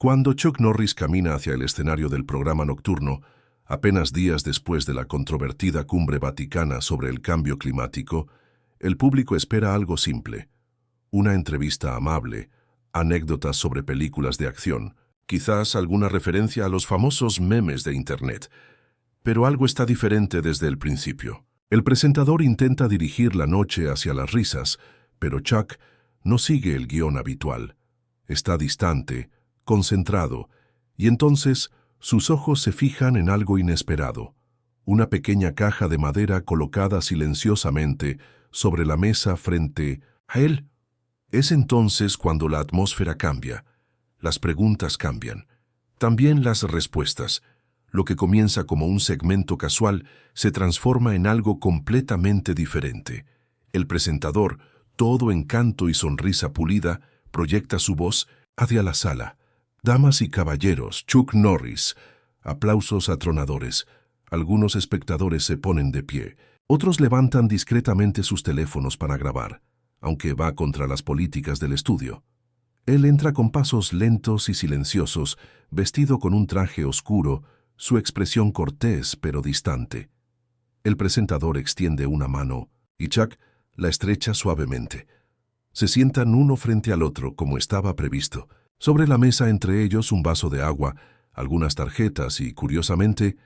Cuando Chuck Norris camina hacia el escenario del programa nocturno, apenas días después de la controvertida cumbre vaticana sobre el cambio climático, el público espera algo simple: una entrevista amable, anécdotas sobre películas de acción, quizás alguna referencia a los famosos memes de Internet. Pero algo está diferente desde el principio. El presentador intenta dirigir la noche hacia las risas, pero Chuck no sigue el guión habitual. Está distante, concentrado, y entonces sus ojos se fijan en algo inesperado: una pequeña caja de madera colocada silenciosamente sobre la mesa frente a él. Es entonces cuando la atmósfera cambia, las preguntas cambian, también las respuestas. Lo que comienza como un segmento casual se transforma en algo completamente diferente. El presentador, todo encanto y sonrisa pulida, proyecta su voz hacia la sala. Damas y caballeros, Chuck Norris. Aplausos atronadores. Algunos espectadores se ponen de pie. Otros levantan discretamente sus teléfonos para grabar, aunque va contra las políticas del estudio. Él entra con pasos lentos y silenciosos, vestido con un traje oscuro, su expresión cortés pero distante. El presentador extiende una mano y Chuck la estrecha suavemente. Se sientan uno frente al otro como estaba previsto. Sobre la mesa entre ellos un vaso de agua, algunas tarjetas y, curiosamente,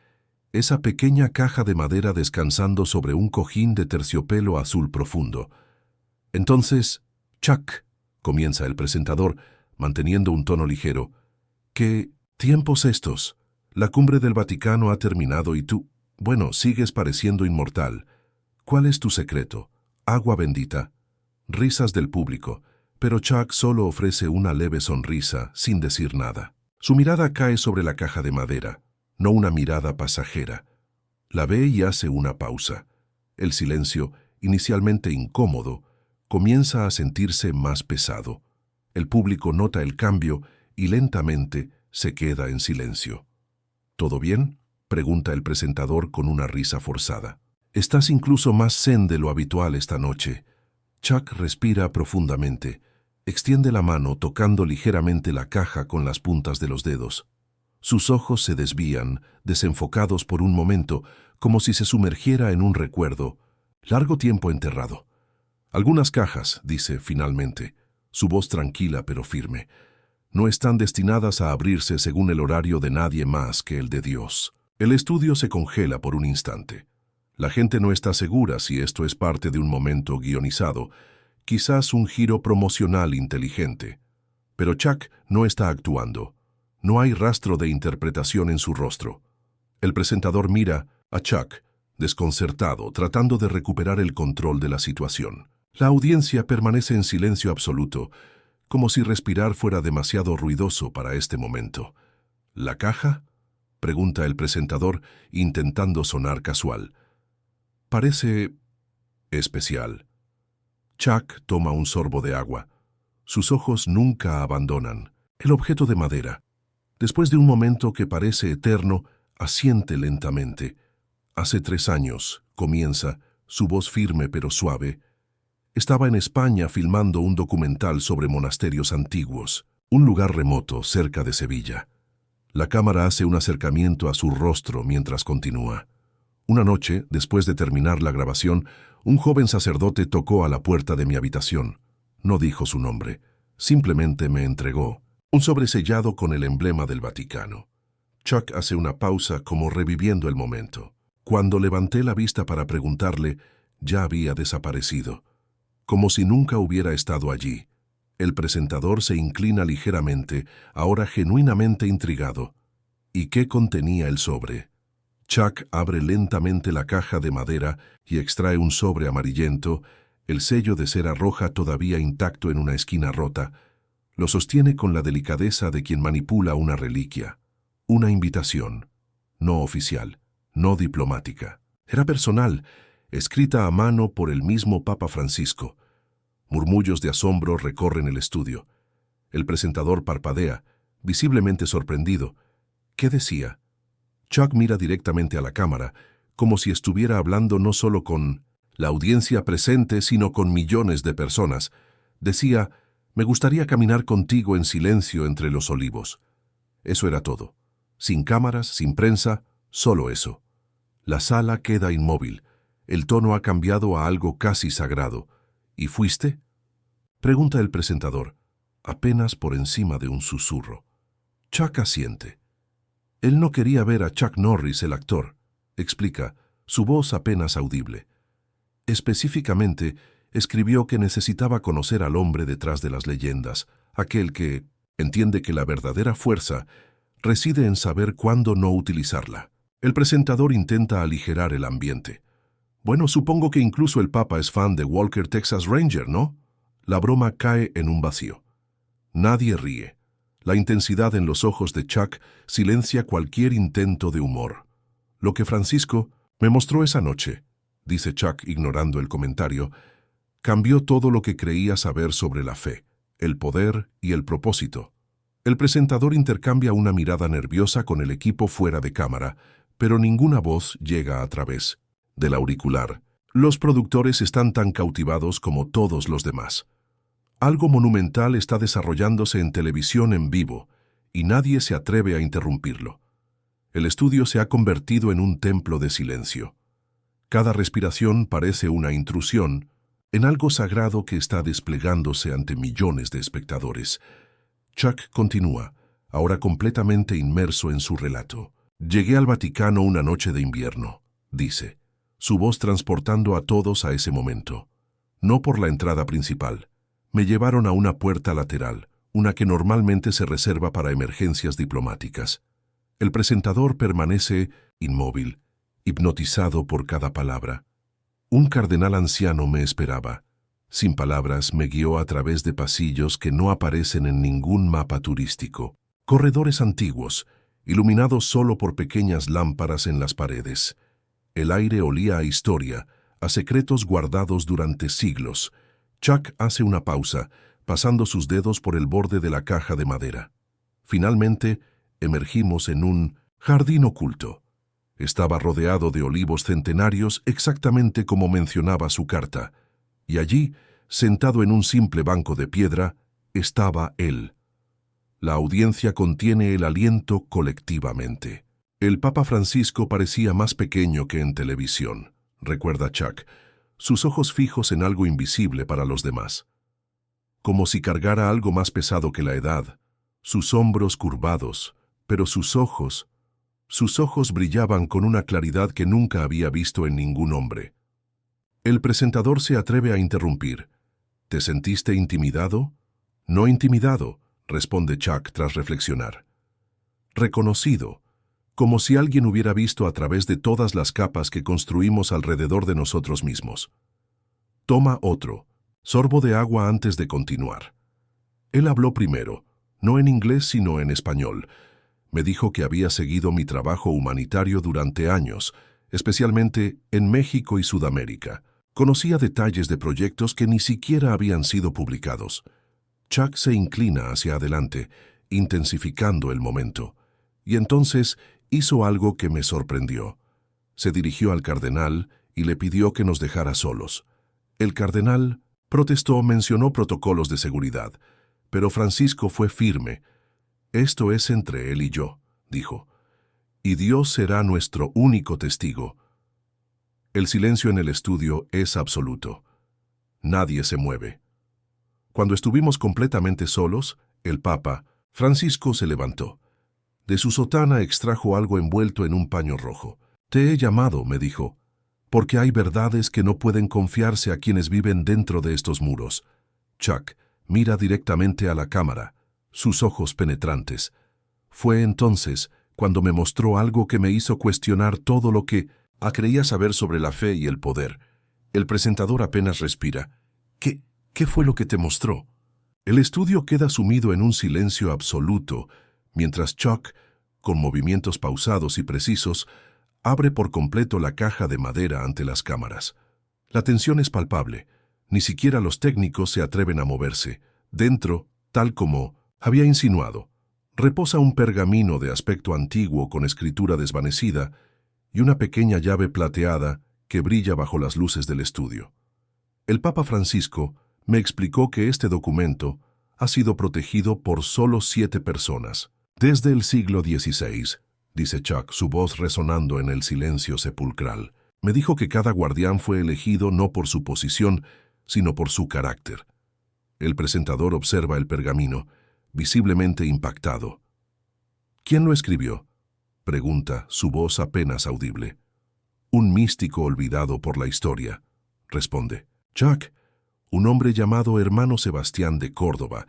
esa pequeña caja de madera descansando sobre un cojín de terciopelo azul profundo. Entonces, Chuck, comienza el presentador, manteniendo un tono ligero, ¿qué tiempos estos? La cumbre del Vaticano ha terminado y tú, bueno, sigues pareciendo inmortal. ¿Cuál es tu secreto? Agua bendita. Risas del público, pero Chuck solo ofrece una leve sonrisa, sin decir nada. Su mirada cae sobre la caja de madera, no una mirada pasajera. La ve y hace una pausa. El silencio, inicialmente incómodo, comienza a sentirse más pesado. El público nota el cambio y lentamente se queda en silencio. ¿Todo bien?, pregunta el presentador con una risa forzada. Estás incluso más zen de lo habitual esta noche. Chuck respira profundamente. Extiende la mano tocando ligeramente la caja con las puntas de los dedos. Sus ojos se desvían, desenfocados por un momento, como si se sumergiera en un recuerdo, largo tiempo enterrado. Algunas cajas, dice finalmente, su voz tranquila pero firme, no están destinadas a abrirse según el horario de nadie más que el de Dios. El estudio se congela por un instante. La gente no está segura si esto es parte de un momento guionizado, quizás un giro promocional inteligente. Pero Chuck no está actuando. No hay rastro de interpretación en su rostro. El presentador mira a Chuck, desconcertado, tratando de recuperar el control de la situación. La audiencia permanece en silencio absoluto, como si respirar fuera demasiado ruidoso para este momento. ¿La caja?, pregunta el presentador, intentando sonar casual. Parece especial. Chuck toma un sorbo de agua. Sus ojos nunca abandonan el objeto de madera. Después de un momento que parece eterno, asiente lentamente. Hace 3 años, comienza, su voz firme pero suave. Estaba en España filmando un documental sobre monasterios antiguos, un lugar remoto cerca de Sevilla. La cámara hace un acercamiento a su rostro mientras continúa. Una noche, después de terminar la grabación, un joven sacerdote tocó a la puerta de mi habitación. No dijo su nombre, simplemente me entregó un sobresellado con el emblema del Vaticano. Chuck hace una pausa como reviviendo el momento. Cuando levanté la vista para preguntarle, ya había desaparecido, como si nunca hubiera estado allí. El presentador se inclina ligeramente, ahora genuinamente intrigado. ¿Y qué contenía el sobre? Chuck abre lentamente la caja de madera y extrae un sobre amarillento, el sello de cera roja todavía intacto en una esquina rota. Lo sostiene con la delicadeza de quien manipula una reliquia. Una invitación. No oficial, no diplomática. Era personal, escrita a mano por el mismo Papa Francisco. Murmullos de asombro recorren el estudio. El presentador parpadea, visiblemente sorprendido. ¿Qué decía? Chuck mira directamente a la cámara, como si estuviera hablando no solo con la audiencia presente, sino con millones de personas. Decía: me gustaría caminar contigo en silencio entre los olivos. Eso era todo. Sin cámaras, sin prensa, solo eso. La sala queda inmóvil. El tono ha cambiado a algo casi sagrado. ¿Y fuiste? Pregunta el presentador, apenas por encima de un susurro. Chuck asiente. Él no quería ver a Chuck Norris, el actor, explica, su voz apenas audible. Específicamente, escribió que necesitaba conocer al hombre detrás de las leyendas, aquel que entiende que la verdadera fuerza reside en saber cuándo no utilizarla. El presentador intenta aligerar el ambiente. Bueno, supongo que incluso el Papa es fan de Walker Texas Ranger, ¿no? La broma cae en un vacío. Nadie ríe. La intensidad en los ojos de Chuck silencia cualquier intento de humor. Lo que Francisco me mostró esa noche, dice Chuck ignorando el comentario, cambió todo lo que creía saber sobre la fe, el poder y el propósito. El presentador intercambia una mirada nerviosa con el equipo fuera de cámara, pero ninguna voz llega a través del auricular. Los productores están tan cautivados como todos los demás. Algo monumental está desarrollándose en televisión en vivo, y nadie se atreve a interrumpirlo. El estudio se ha convertido en un templo de silencio. Cada respiración parece una intrusión en algo sagrado que está desplegándose ante millones de espectadores. Chuck continúa, ahora completamente inmerso en su relato. Llegué al Vaticano una noche de invierno, dice, su voz transportando a todos a ese momento. No por la entrada principal. Me llevaron a una puerta lateral, una que normalmente se reserva para emergencias diplomáticas. El presentador permanece inmóvil, hipnotizado por cada palabra. Un cardenal anciano me esperaba. Sin palabras, me guió a través de pasillos que no aparecen en ningún mapa turístico. Corredores antiguos, iluminados solo por pequeñas lámparas en las paredes. El aire olía a historia, a secretos guardados durante siglos. Chuck hace una pausa, pasando sus dedos por el borde de la caja de madera. Finalmente, emergimos en un jardín oculto. Estaba rodeado de olivos centenarios exactamente como mencionaba su carta, y allí, sentado en un simple banco de piedra, estaba él. La audiencia contiene el aliento colectivamente. El Papa Francisco parecía más pequeño que en televisión, recuerda Chuck, sus ojos fijos en algo invisible para los demás. Como si cargara algo más pesado que la edad, sus hombros curvados, pero sus ojos brillaban con una claridad que nunca había visto en ningún hombre. El presentador se atreve a interrumpir. ¿Te sentiste intimidado? No intimidado, responde Chuck tras reflexionar. Reconocido, como si alguien hubiera visto a través de todas las capas que construimos alrededor de nosotros mismos. Toma otro, sorbo de agua antes de continuar. Él habló primero, no en inglés sino en español. Me dijo que había seguido mi trabajo humanitario durante años, especialmente en México y Sudamérica. Conocía detalles de proyectos que ni siquiera habían sido publicados. Chuck se inclina hacia adelante, intensificando el momento. Y entonces hizo algo que me sorprendió. Se dirigió al cardenal y le pidió que nos dejara solos. El cardenal protestó, mencionó protocolos de seguridad, pero Francisco fue firme. Esto es entre él y yo, dijo, y Dios será nuestro único testigo. El silencio en el estudio es absoluto. Nadie se mueve. Cuando estuvimos completamente solos, el Papa, Francisco, se levantó. De su sotana extrajo algo envuelto en un paño rojo. Te he llamado, me dijo, porque hay verdades que no pueden confiarse a quienes viven dentro de estos muros. Chuck mira directamente a la cámara, sus ojos penetrantes. Fue entonces cuando me mostró algo que me hizo cuestionar todo lo que creía saber sobre la fe y el poder. El presentador apenas respira. ¿Qué fue lo que te mostró? El estudio queda sumido en un silencio absoluto, mientras Chuck, con movimientos pausados y precisos, abre por completo la caja de madera ante las cámaras. La tensión es palpable. Ni siquiera los técnicos se atreven a moverse. Dentro, tal como había insinuado, reposa un pergamino de aspecto antiguo con escritura desvanecida y una pequeña llave plateada que brilla bajo las luces del estudio. El Papa Francisco me explicó que este documento ha sido protegido por solo 7 personas. Desde el siglo XVI, dice Chuck, su voz resonando en el silencio sepulcral. Me dijo que cada guardián fue elegido no por su posición, sino por su carácter. El presentador observa el pergamino, visiblemente impactado. ¿Quién lo escribió?, pregunta, su voz apenas audible. Un místico olvidado por la historia, responde. Chuck, un hombre llamado Hermano Sebastián de Córdoba,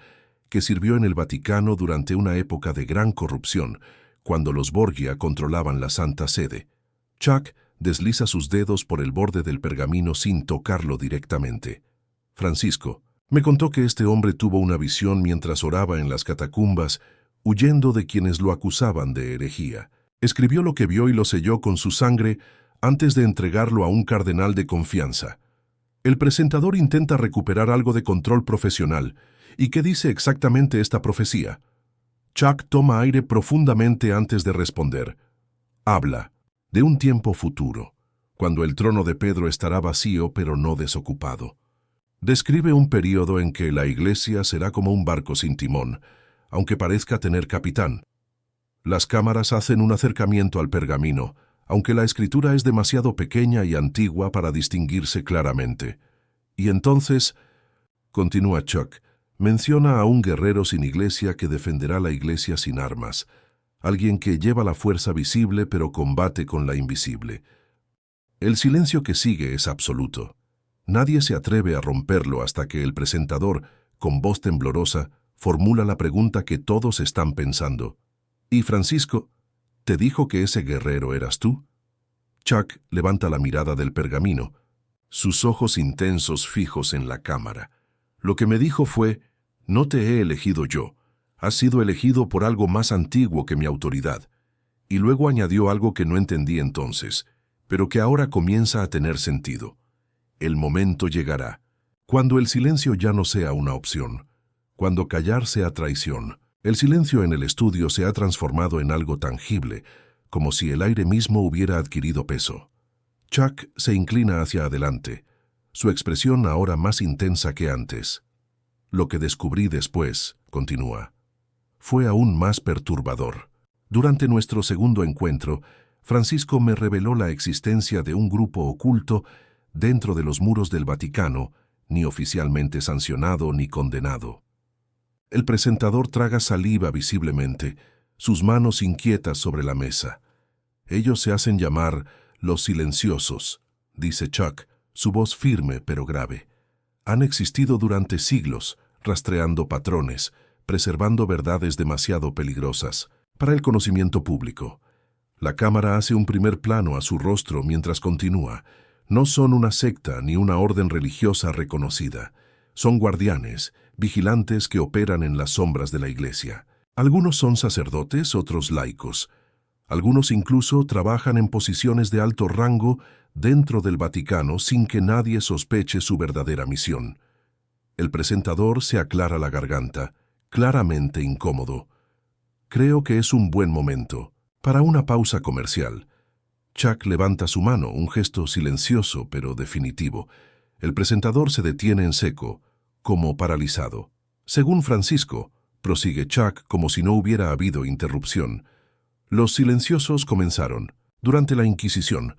que sirvió en el Vaticano durante una época de gran corrupción, cuando los Borgia controlaban la Santa Sede. Chuck desliza sus dedos por el borde del pergamino sin tocarlo directamente. Francisco me contó que este hombre tuvo una visión mientras oraba en las catacumbas, huyendo de quienes lo acusaban de herejía. Escribió lo que vio y lo selló con su sangre antes de entregarlo a un cardenal de confianza. El presentador intenta recuperar algo de control profesional. ¿Y qué dice exactamente esta profecía? Chuck toma aire profundamente antes de responder. Habla de un tiempo futuro, cuando el trono de Pedro estará vacío pero no desocupado. Describe un período en que la iglesia será como un barco sin timón, aunque parezca tener capitán. Las cámaras hacen un acercamiento al pergamino, aunque la escritura es demasiado pequeña y antigua para distinguirse claramente. Y entonces, continúa Chuck, menciona a un guerrero sin iglesia que defenderá la iglesia sin armas, alguien que lleva la fuerza visible pero combate con la invisible. El silencio que sigue es absoluto. Nadie se atreve a romperlo hasta que el presentador, con voz temblorosa, formula la pregunta que todos están pensando. ¿Y Francisco, te dijo que ese guerrero eras tú? Chuck levanta la mirada del pergamino, sus ojos intensos fijos en la cámara. Lo que me dijo fue, no te he elegido yo, has sido elegido por algo más antiguo que mi autoridad. Y luego añadió algo que no entendí entonces, pero que ahora comienza a tener sentido. El momento llegará, cuando el silencio ya no sea una opción, cuando callar sea traición. El silencio en el estudio se ha transformado en algo tangible, como si el aire mismo hubiera adquirido peso. Chuck se inclina hacia adelante, su expresión ahora más intensa que antes. Lo que descubrí después, continúa, fue aún más perturbador. Durante nuestro segundo encuentro, Francisco me reveló la existencia de un grupo oculto dentro de los muros del Vaticano, ni oficialmente sancionado ni condenado. El presentador traga saliva visiblemente, sus manos inquietas sobre la mesa. Ellos se hacen llamar los silenciosos, dice Chuck, su voz firme pero grave. Han existido durante siglos, rastreando patrones, preservando verdades demasiado peligrosas para el conocimiento público. La cámara hace un primer plano a su rostro mientras continúa. No son una secta ni una orden religiosa reconocida. Son guardianes, vigilantes que operan en las sombras de la iglesia. Algunos son sacerdotes, otros laicos. Algunos incluso trabajan en posiciones de alto rango dentro del Vaticano sin que nadie sospeche su verdadera misión. El presentador se aclara la garganta, claramente incómodo. Creo que es un buen momento para una pausa comercial. Chuck levanta su mano, un gesto silencioso pero definitivo. El presentador se detiene en seco, como paralizado. Según Francisco, prosigue Chuck como si no hubiera habido interrupción. Los silenciosos comenzaron durante la Inquisición,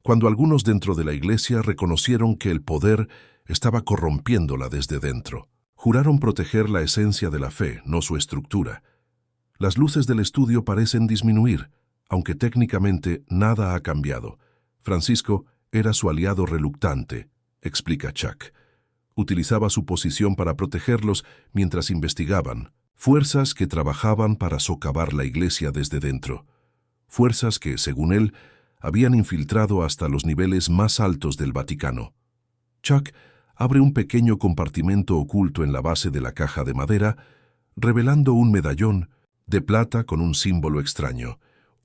cuando algunos dentro de la iglesia reconocieron que el poder estaba corrompiéndola desde dentro. Juraron proteger la esencia de la fe, no su estructura. Las luces del estudio parecen disminuir, aunque técnicamente nada ha cambiado. Francisco era su aliado reluctante, explica Chuck. Utilizaba su posición para protegerlos mientras investigaban. Fuerzas que trabajaban para socavar la iglesia desde dentro. Fuerzas que, según él, habían infiltrado hasta los niveles más altos del Vaticano. Chuck abre un pequeño compartimento oculto en la base de la caja de madera, revelando un medallón de plata con un símbolo extraño,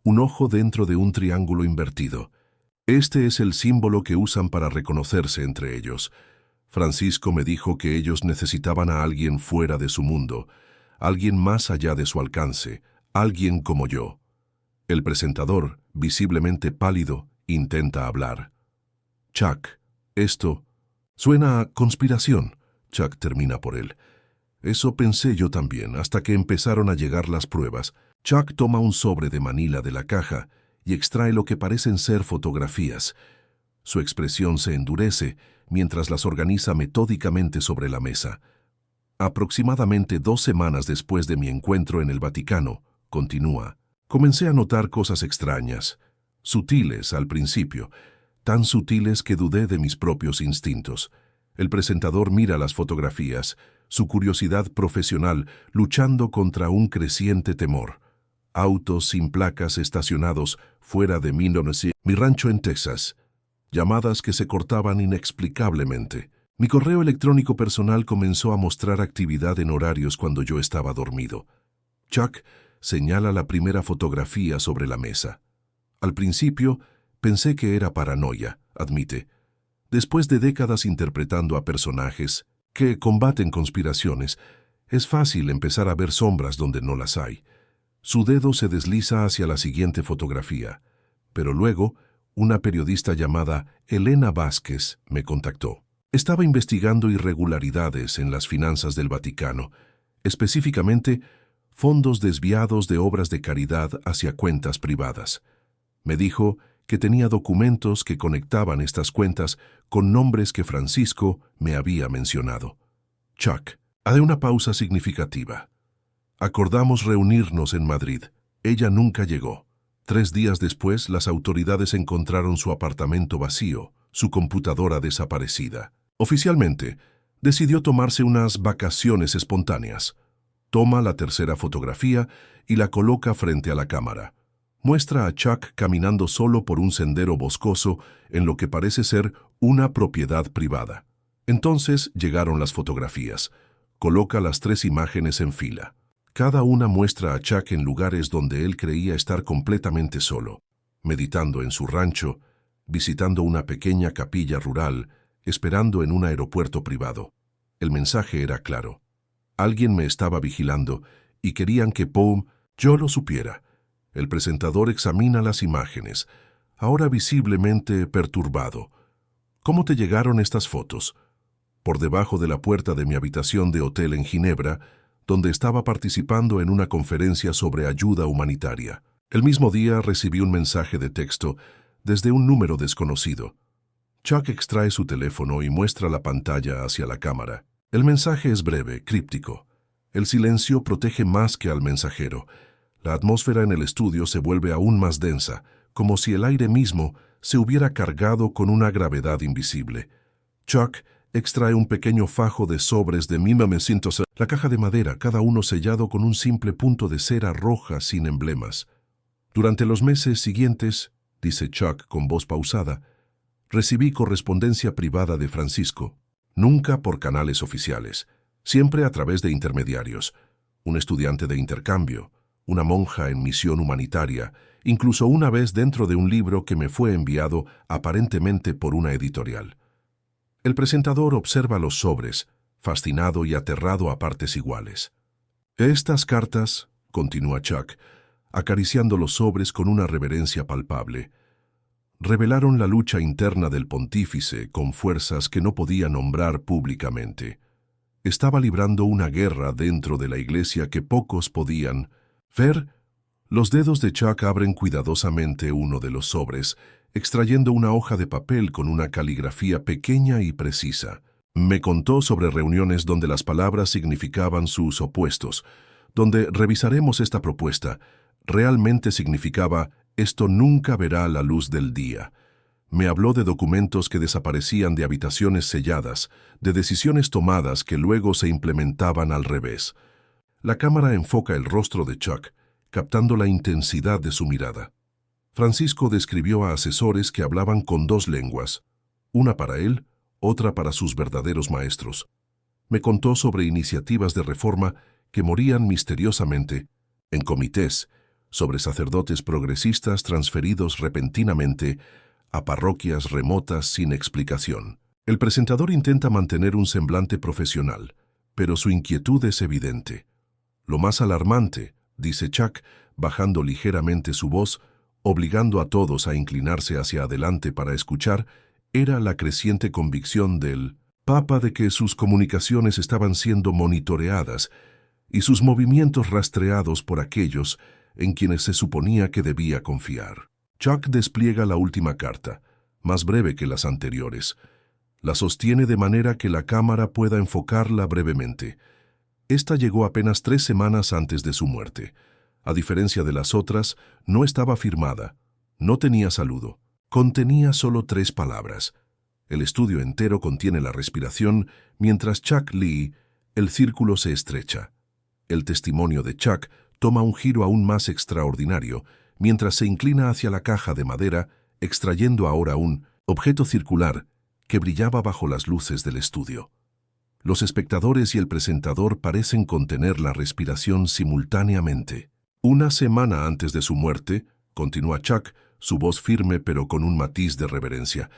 un ojo dentro de un triángulo invertido. Este es el símbolo que usan para reconocerse entre ellos. Francisco me dijo que ellos necesitaban a alguien fuera de su mundo, alguien más allá de su alcance, alguien como yo. El presentador, visiblemente pálido, intenta hablar. Chuck, esto suena a conspiración. Chuck termina por él. Eso pensé yo también, hasta que empezaron a llegar las pruebas. Chuck toma un sobre de manila de la caja y extrae lo que parecen ser fotografías. Su expresión se endurece mientras las organiza metódicamente sobre la mesa. Aproximadamente 2 semanas después de mi encuentro en el Vaticano, continúa, comencé a notar cosas extrañas, sutiles al principio, tan sutiles que dudé de mis propios instintos. El presentador mira las fotografías, su curiosidad profesional luchando contra un creciente temor. Autos sin placas estacionados fuera de mi rancho en Texas. Llamadas que se cortaban inexplicablemente. Mi correo electrónico personal comenzó a mostrar actividad en horarios cuando yo estaba dormido. Chuck señala la primera fotografía sobre la mesa. Al principio, pensé que era paranoia, admite. Después de décadas interpretando a personajes que combaten conspiraciones, es fácil empezar a ver sombras donde no las hay. Su dedo se desliza hacia la siguiente fotografía, pero luego, una periodista llamada Elena Vázquez me contactó. Estaba investigando irregularidades en las finanzas del Vaticano, específicamente fondos desviados de obras de caridad hacia cuentas privadas. Me dijo que tenía documentos que conectaban estas cuentas con nombres que Francisco me había mencionado. Chuck, haré una pausa significativa. Acordamos reunirnos en Madrid. Ella nunca llegó. 3 días después, las autoridades encontraron su apartamento vacío, su computadora desaparecida. Oficialmente, decidió tomarse unas vacaciones espontáneas. Toma la tercera fotografía y la coloca frente a la cámara. Muestra a Chuck caminando solo por un sendero boscoso en lo que parece ser una propiedad privada. Entonces llegaron las fotografías. Coloca las 3 imágenes en fila. Cada una muestra a Chuck en lugares donde él creía estar completamente solo, meditando en su rancho, visitando una pequeña capilla rural, esperando en un aeropuerto privado. El mensaje era claro. Alguien me estaba vigilando y querían que yo lo supiera. El presentador examina las imágenes, ahora visiblemente perturbado. ¿Cómo te llegaron estas fotos? Por debajo de la puerta de mi habitación de hotel en Ginebra, donde estaba participando en una conferencia sobre ayuda humanitaria. El mismo día recibí un mensaje de texto desde un número desconocido. Chuck extrae su teléfono y muestra la pantalla hacia la cámara. El mensaje es breve, críptico. El silencio protege más que al mensajero. La atmósfera en el estudio se vuelve aún más densa, como si el aire mismo se hubiera cargado con una gravedad invisible. Chuck extrae un pequeño fajo de sobres de la caja de madera, cada uno sellado con un simple punto de cera roja sin emblemas. Durante los meses siguientes, dice Chuck con voz pausada, recibí correspondencia privada de Francisco, nunca por canales oficiales, siempre a través de intermediarios, un estudiante de intercambio, una monja en misión humanitaria, incluso una vez dentro de un libro que me fue enviado aparentemente por una editorial. El presentador observa los sobres, fascinado y aterrado a partes iguales. Estas cartas, continúa Chuck, acariciando los sobres con una reverencia palpable, revelaron la lucha interna del pontífice con fuerzas que no podía nombrar públicamente. Estaba librando una guerra dentro de la iglesia que pocos podían ver. Los dedos de Chuck abren cuidadosamente uno de los sobres, extrayendo una hoja de papel con una caligrafía pequeña y precisa. Me contó sobre reuniones donde las palabras significaban sus opuestos, donde revisaremos esta propuesta. Realmente significaba, esto nunca verá la luz del día. Me habló de documentos que desaparecían de habitaciones selladas, de decisiones tomadas que luego se implementaban al revés. La cámara enfoca el rostro de Chuck, captando la intensidad de su mirada. Francisco describió a asesores que hablaban con 2 lenguas, una para él, otra para sus verdaderos maestros. Me contó sobre iniciativas de reforma que morían misteriosamente en comités, sobre sacerdotes progresistas transferidos repentinamente a parroquias remotas sin explicación. El presentador intenta mantener un semblante profesional, pero su inquietud es evidente. Lo más alarmante, dice Chuck, bajando ligeramente su voz, obligando a todos a inclinarse hacia adelante para escuchar, era la creciente convicción del Papa de que sus comunicaciones estaban siendo monitoreadas y sus movimientos rastreados por aquellos en quienes se suponía que debía confiar. Chuck despliega la última carta, más breve que las anteriores. La sostiene de manera que la cámara pueda enfocarla brevemente. Esta llegó apenas 3 semanas antes de su muerte. A diferencia de las otras, no estaba firmada, no tenía saludo, contenía solo 3 palabras. El estudio entero contiene la respiración, mientras Chuck lee, el círculo se estrecha. El testimonio de Chuck toma un giro aún más extraordinario, mientras se inclina hacia la caja de madera, extrayendo ahora un objeto circular que brillaba bajo las luces del estudio. Los espectadores y el presentador parecen contener la respiración simultáneamente. Una semana antes de su muerte, continúa Chuck, su voz firme pero con un matiz de reverencia,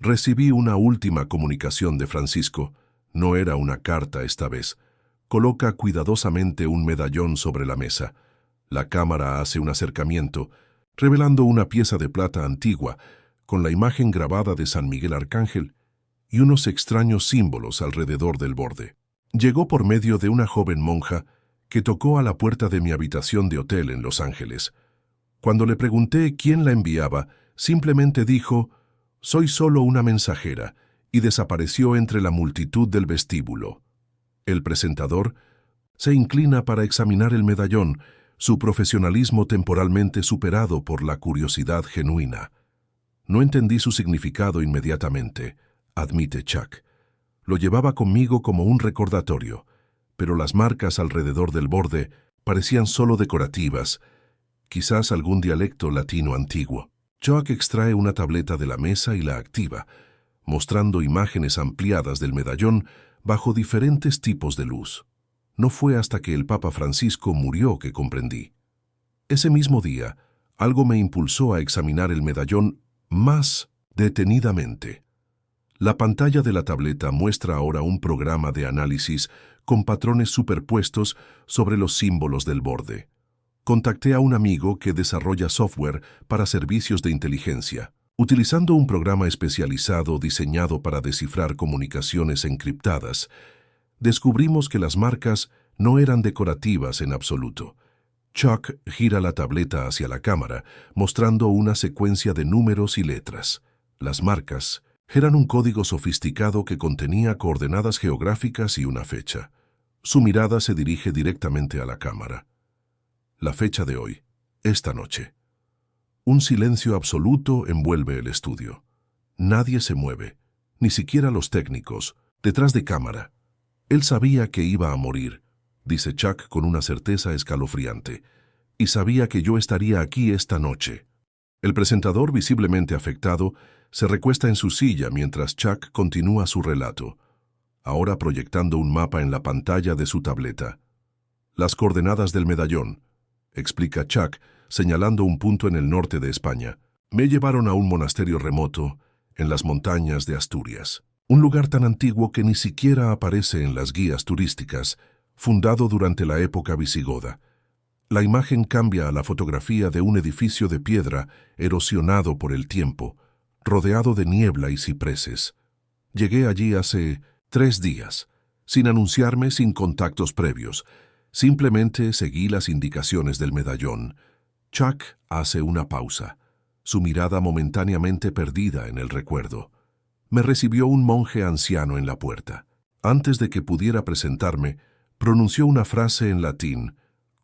recibí una última comunicación de Francisco. No era una carta esta vez. Coloca cuidadosamente un medallón sobre la mesa. La cámara hace un acercamiento, revelando una pieza de plata antigua, con la imagen grabada de San Miguel Arcángel y unos extraños símbolos alrededor del borde. Llegó por medio de una joven monja que tocó a la puerta de mi habitación de hotel en Los Ángeles. Cuando le pregunté quién la enviaba, simplemente dijo, «Soy solo una mensajera», y desapareció entre la multitud del vestíbulo. El presentador se inclina para examinar el medallón, su profesionalismo temporalmente superado por la curiosidad genuina. No entendí su significado inmediatamente, admite Chuck. Lo llevaba conmigo como un recordatorio, pero las marcas alrededor del borde parecían solo decorativas, quizás algún dialecto latino antiguo. Chuck extrae una tableta de la mesa y la activa, mostrando imágenes ampliadas del medallón bajo diferentes tipos de luz. No fue hasta que el Papa Francisco murió que comprendí. Ese mismo día, algo me impulsó a examinar el medallón más detenidamente. La pantalla de la tableta muestra ahora un programa de análisis con patrones superpuestos sobre los símbolos del borde. Contacté a un amigo que desarrolla software para servicios de inteligencia. Utilizando un programa especializado diseñado para descifrar comunicaciones encriptadas, descubrimos que las marcas no eran decorativas en absoluto. Chuck gira la tableta hacia la cámara, mostrando una secuencia de números y letras. Las marcas eran un código sofisticado que contenía coordenadas geográficas y una fecha. Su mirada se dirige directamente a la cámara. La fecha de hoy, esta noche. Un silencio absoluto envuelve el estudio. Nadie se mueve, ni siquiera los técnicos, detrás de cámara. Él sabía que iba a morir, dice Chuck con una certeza escalofriante, y sabía que yo estaría aquí esta noche. El presentador, visiblemente afectado, se recuesta en su silla mientras Chuck continúa su relato, ahora proyectando un mapa en la pantalla de su tableta. Las coordenadas del medallón, explica Chuck, señalando un punto en el norte de España, me llevaron a un monasterio remoto en las montañas de Asturias. Un lugar tan antiguo que ni siquiera aparece en las guías turísticas, fundado durante la época visigoda. La imagen cambia a la fotografía de un edificio de piedra erosionado por el tiempo, rodeado de niebla y cipreses. Llegué allí hace 3 días, sin anunciarme, sin contactos previos. Simplemente seguí las indicaciones del medallón. Chuck hace una pausa, su mirada momentáneamente perdida en el recuerdo. Me recibió un monje anciano en la puerta. Antes de que pudiera presentarme, pronunció una frase en latín,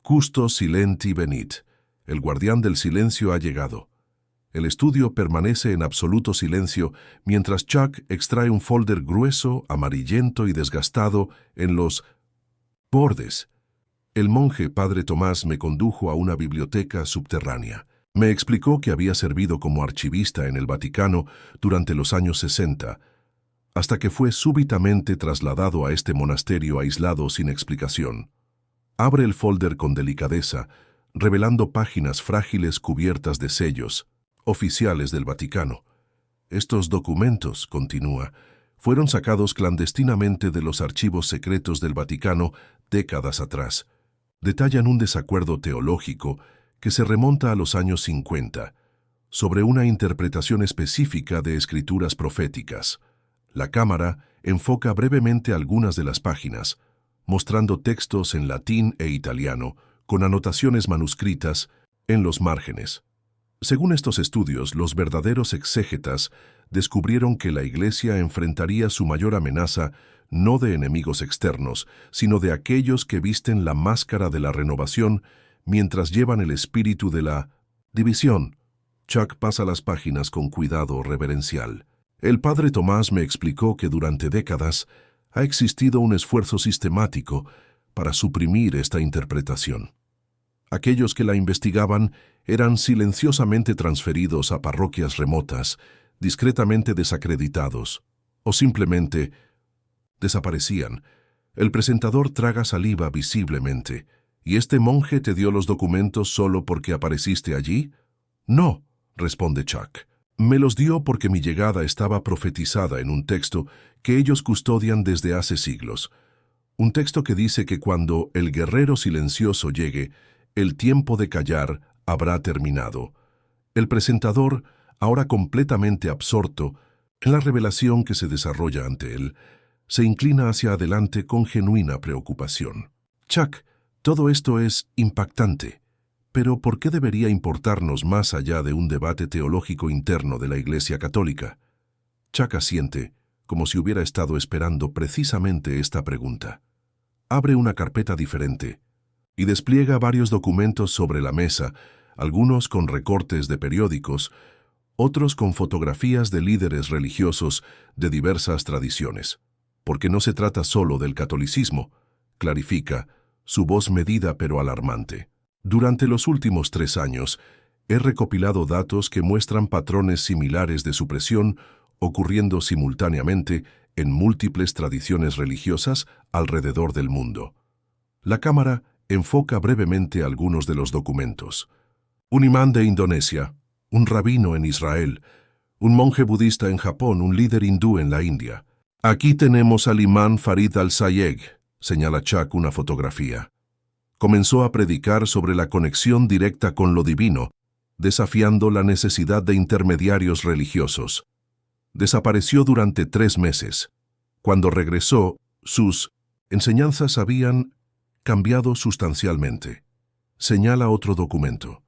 «Custos silenti venit», el guardián del silencio ha llegado. El estudio permanece en absoluto silencio mientras Chuck extrae un folder grueso, amarillento y desgastado en los bordes. El monje Padre Tomás me condujo a una biblioteca subterránea. Me explicó que había servido como archivista en el Vaticano durante los años 60, hasta que fue súbitamente trasladado a este monasterio aislado sin explicación. Abre el folder con delicadeza, revelando páginas frágiles cubiertas de sellos, oficiales del Vaticano. Estos documentos, continúa, fueron sacados clandestinamente de los archivos secretos del Vaticano décadas atrás. Detallan un desacuerdo teológico que se remonta a los años 50, sobre una interpretación específica de escrituras proféticas. La cámara enfoca brevemente algunas de las páginas, mostrando textos en latín e italiano, con anotaciones manuscritas En los márgenes. Según estos estudios, los verdaderos exégetas descubrieron que la Iglesia enfrentaría su mayor amenaza no de enemigos externos, sino de aquellos que visten la máscara de la renovación mientras llevan el espíritu de la división. Chuck pasa las páginas con cuidado reverencial. El padre Tomás me explicó que durante décadas ha existido un esfuerzo sistemático para suprimir esta interpretación. Aquellos que la investigaban eran silenciosamente transferidos a parroquias remotas, discretamente desacreditados, o simplemente desaparecían. El presentador traga saliva visiblemente. ¿Y este monje te dio los documentos solo porque apareciste allí? No, responde Chuck. Me los dio porque mi llegada estaba profetizada en un texto que ellos custodian desde hace siglos. Un texto que dice que cuando el guerrero silencioso llegue, el tiempo de callar habrá terminado. El presentador, ahora completamente absorto en la revelación que se desarrolla ante él, se inclina hacia adelante con genuina preocupación. Chuck, todo esto es impactante, pero ¿por qué debería importarnos más allá de un debate teológico interno de la Iglesia Católica? Chuck asiente, como si hubiera estado esperando precisamente esta pregunta. Abre una carpeta diferente y despliega varios documentos sobre la mesa, algunos con recortes de periódicos, otros con fotografías de líderes religiosos de diversas tradiciones. Porque no se trata solo del catolicismo, clarifica, su voz medida pero alarmante. Durante los últimos 3 años, he recopilado datos que muestran patrones similares de supresión ocurriendo simultáneamente en múltiples tradiciones religiosas alrededor del mundo. La cámara enfoca brevemente algunos de los documentos. Un imán de Indonesia, un rabino en Israel, un monje budista en Japón, un líder hindú en la India. Aquí tenemos al imán Farid al-Sayegh, señala Chuck una fotografía. Comenzó a predicar sobre la conexión directa con lo divino, desafiando la necesidad de intermediarios religiosos. Desapareció durante 3 meses. Cuando regresó, sus enseñanzas habían cambiado sustancialmente. Señala otro documento.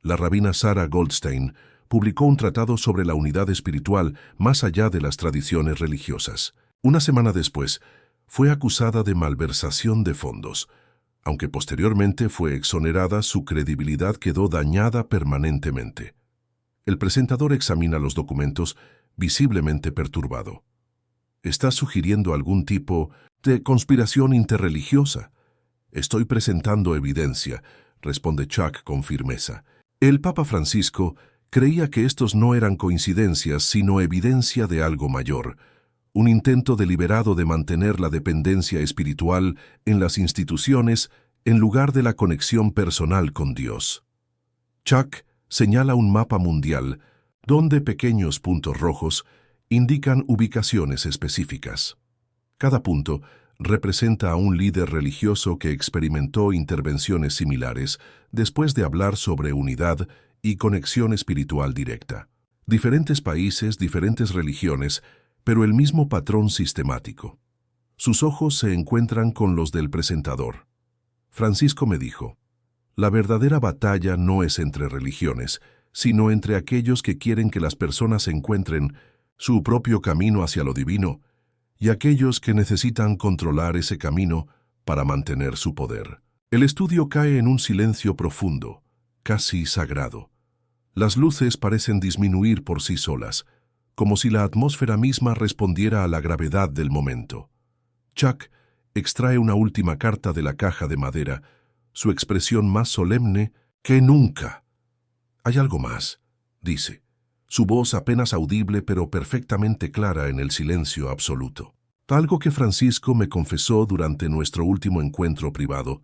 La rabina Sarah Goldstein publicó un tratado sobre la unidad espiritual más allá de las tradiciones religiosas. Una semana después, fue acusada de malversación de fondos. Aunque posteriormente fue exonerada, su credibilidad quedó dañada permanentemente. El presentador examina los documentos, visiblemente perturbado. ¿Estás sugiriendo algún tipo de conspiración interreligiosa? Estoy presentando evidencia, responde Chuck con firmeza. El Papa Francisco creía que estos no eran coincidencias, sino evidencia de algo mayor, un intento deliberado de mantener la dependencia espiritual en las instituciones en lugar de la conexión personal con Dios. Chuck señala un mapa mundial donde pequeños puntos rojos indican ubicaciones específicas. Cada punto representa a un líder religioso que experimentó intervenciones similares después de hablar sobre unidad y conexión espiritual directa. Diferentes países, diferentes religiones, pero el mismo patrón sistemático. Sus ojos se encuentran con los del presentador. Francisco me dijo, la verdadera batalla no es entre religiones, sino entre aquellos que quieren que las personas encuentren su propio camino hacia lo divino y aquellos que necesitan controlar ese camino para mantener su poder. El estudio cae en un silencio profundo, casi sagrado. Las luces parecen disminuir por sí solas, como si la atmósfera misma respondiera a la gravedad del momento. Chuck extrae una última carta de la caja de madera, su expresión más solemne que nunca. Hay algo más, dice, su voz apenas audible pero perfectamente clara en el silencio absoluto. Algo que Francisco me confesó durante nuestro último encuentro privado,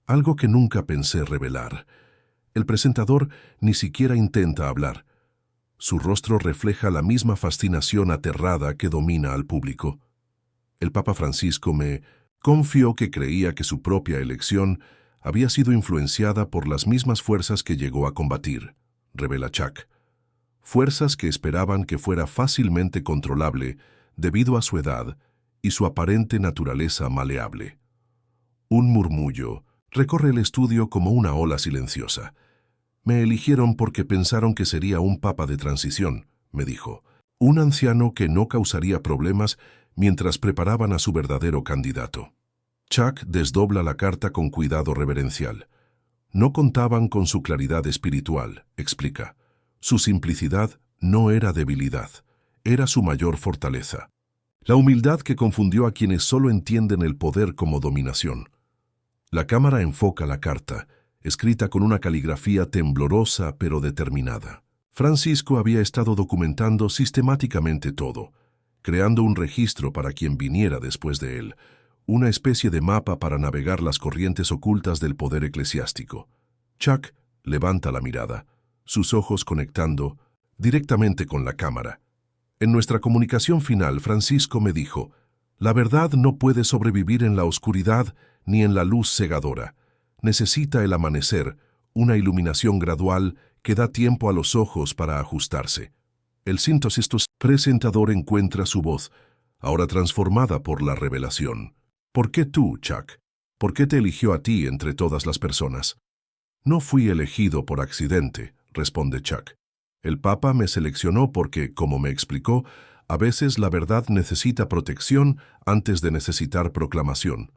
algo que nunca pensé revelar. El presentador ni siquiera intenta hablar. Su rostro refleja la misma fascinación aterrada que domina al público. El Papa Francisco me confió que creía que su propia elección había sido influenciada por las mismas fuerzas que llegó a combatir, revela Chuck. Fuerzas que esperaban que fuera fácilmente controlable debido a su edad y su aparente naturaleza maleable. Un murmullo recorre el estudio como una ola silenciosa. Me eligieron porque pensaron que sería un papa de transición, me dijo. Un anciano que no causaría problemas mientras preparaban a su verdadero candidato. Chuck desdobla la carta con cuidado reverencial. No contaban con su claridad espiritual, explica. Su simplicidad no era debilidad, era su mayor fortaleza. La humildad que confundió a quienes solo entienden el poder como dominación. La cámara enfoca la carta, escrita con una caligrafía temblorosa pero determinada. Francisco había estado documentando sistemáticamente todo, creando un registro para quien viniera después de él, una especie de mapa para navegar las corrientes ocultas del poder eclesiástico. Chuck levanta la mirada, sus ojos conectando directamente con la cámara. En nuestra comunicación final, Francisco me dijo, la verdad no puede sobrevivir en la oscuridad ni en la luz cegadora. Necesita el amanecer, una iluminación gradual que da tiempo a los ojos para ajustarse. El síntesis presentador encuentra su voz, ahora transformada por la revelación. ¿Por qué tú, Chuck? ¿Por qué te eligió a ti entre todas las personas? No fui elegido por accidente, responde Chuck. El Papa me seleccionó porque, como me explicó, a veces la verdad necesita protección antes de necesitar proclamación.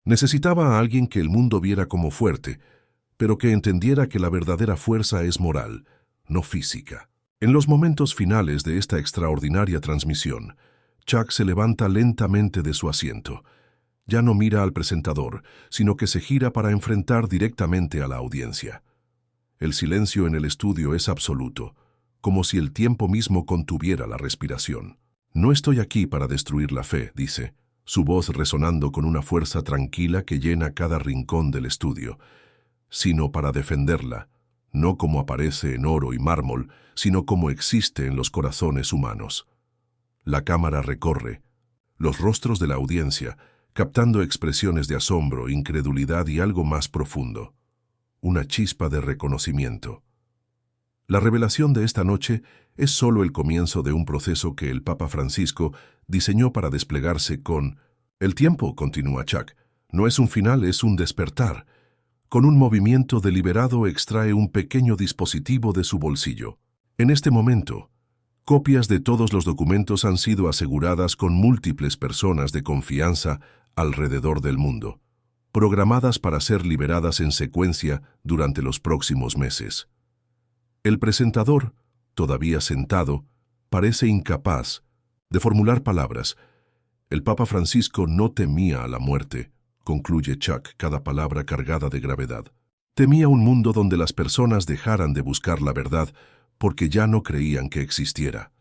Necesitaba a alguien que el mundo viera como fuerte, pero que entendiera que la verdadera fuerza es moral, no física. En los momentos finales de esta extraordinaria transmisión, Chuck se levanta lentamente de su asiento. Ya no mira al presentador, sino que se gira para enfrentar directamente a la audiencia. El silencio en el estudio es absoluto, como si el tiempo mismo contuviera la respiración. No estoy aquí para destruir la fe, dice, su voz resonando con una fuerza tranquila que llena cada rincón del estudio, sino para defenderla, no como aparece en oro y mármol, sino como existe en los corazones humanos. La cámara recorre los rostros de la audiencia, captando expresiones de asombro, incredulidad y algo más profundo. Una chispa de reconocimiento. La revelación de esta noche es solo el comienzo de un proceso que el Papa Francisco diseñó para desplegarse con... El tiempo, continúa Chuck, no es un final, es un despertar. Con un movimiento deliberado extrae un pequeño dispositivo de su bolsillo. En este momento, copias de todos los documentos han sido aseguradas con múltiples personas de confianza alrededor del mundo, programadas para ser liberadas en secuencia durante los próximos meses. El presentador, todavía sentado, parece incapaz de formular palabras. El Papa Francisco no temía a la muerte, concluye Chuck, cada palabra cargada de gravedad. Temía un mundo donde las personas dejaran de buscar la verdad porque ya no creían que existiera.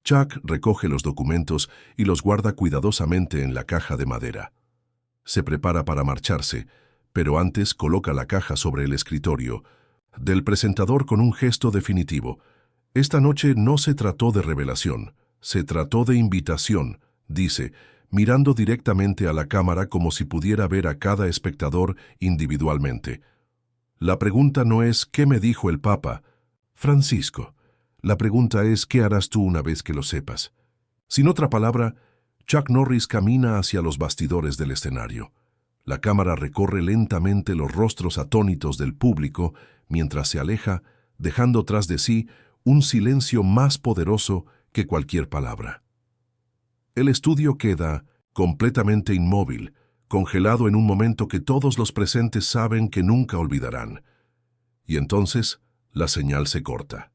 Chuck recoge los documentos y los guarda cuidadosamente en la caja de madera. Se prepara para marcharse, pero antes coloca la caja sobre el escritorio del presentador con un gesto definitivo. Esta noche no se trató de revelación, se trató de invitación, dice, mirando directamente a la cámara como si pudiera ver a cada espectador individualmente. La pregunta no es ¿qué me dijo el Papa? Francisco. La pregunta es ¿qué harás tú una vez que lo sepas? Sin otra palabra, Chuck Norris camina hacia los bastidores del escenario. La cámara recorre lentamente los rostros atónitos del público mientras se aleja, dejando tras de sí un silencio más poderoso que cualquier palabra. El estudio queda completamente inmóvil, congelado en un momento que todos los presentes saben que nunca olvidarán. Y entonces la señal se corta.